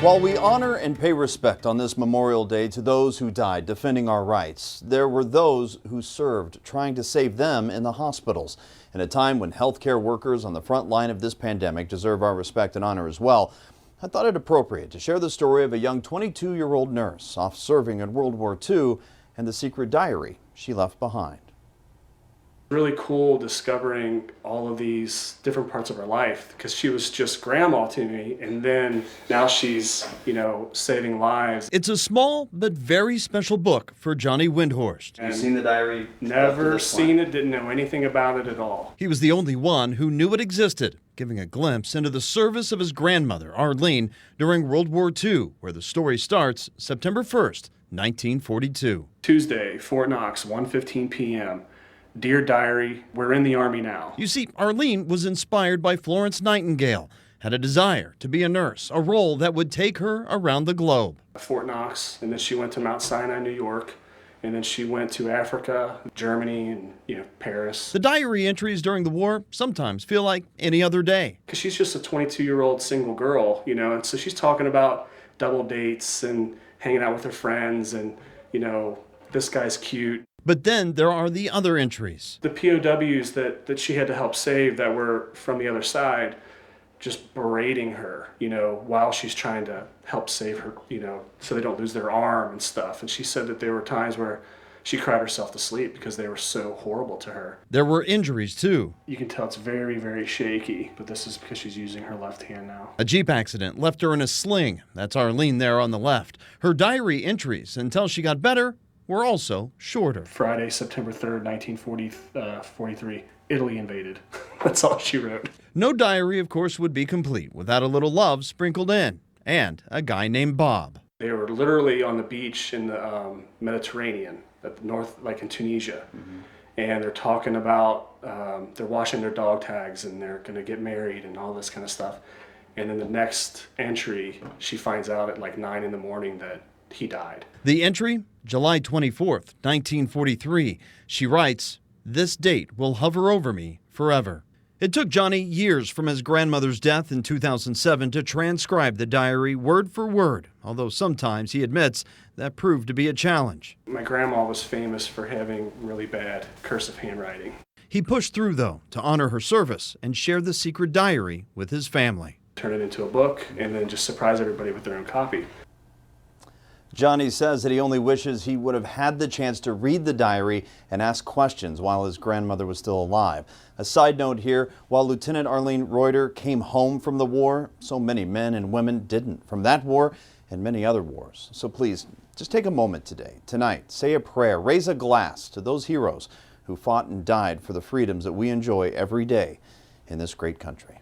While we honor and pay respect on this Memorial Day to those who died defending our rights, there were those who served trying to save them in the hospitals. In a time when healthcare workers on the front line of this pandemic deserve our respect and honor as well, I thought it appropriate to share the story of a young 22-year-old nurse off serving in World War II and the secret diary she left behind. Really cool discovering all of these different parts of her life, because she was just grandma to me, and then now she's, saving lives. It's a small but very special book for Johnny Windhorst. Have you seen the diary? Never seen it, didn't know anything about it at all. He was the only one who knew it existed, giving a glimpse into the service of his grandmother, Arlene, during World War II, where the story starts September 1st, 1942. Tuesday, Fort Knox, 1:15 p.m. Dear Diary, we're in the Army now. You see, Arlene was inspired by Florence Nightingale, had a desire to be a nurse, a role that would take her around the globe. Fort Knox, and then she went to Mount Sinai, New York, and then she went to Africa, Germany, and Paris. The diary entries during the war sometimes feel like any other day. Because she's just a 22-year-old single girl, and so she's talking about double dates and hanging out with her friends, and, this guy's cute. But then there are the other entries. The POWs that she had to help save that were from the other side, just berating her, while she's trying to help save her, so they don't lose their arm and stuff. And she said that there were times where she cried herself to sleep because they were so horrible to her. There were injuries too. You can tell it's very, very shaky, but this is because she's using her left hand now. A Jeep accident left her in a sling. That's Arlene there on the left. Her diary entries until she got better were also shorter. Friday, September 3rd, 1943, Italy invaded. That's all she wrote. No diary, of course, would be complete without a little love sprinkled in, and a guy named Bob. They were literally on the beach in the Mediterranean, at the north, like in Tunisia. Mm-hmm. And they're talking about, they're washing their dog tags and they're gonna get married and all this kind of stuff. And then the next entry, she finds out at like 9 in the morning that he died. The entry, July 24th, 1943. She writes, "This date will hover over me forever." It took Johnny years from his grandmother's death in 2007 to transcribe the diary word for word, although sometimes he admits that proved to be a challenge. My grandma was famous for having really bad cursive handwriting. He pushed through, though, to honor her service and share the secret diary with his family. Turn it into a book and then just surprise everybody with their own copy. Johnny says that he only wishes he would have had the chance to read the diary and ask questions while his grandmother was still alive. A side note here, while Lieutenant Arlene Reuter came home from the war, so many men and women didn't from that war and many other wars. So please, just take a moment today, tonight, say a prayer, raise a glass to those heroes who fought and died for the freedoms that we enjoy every day in this great country.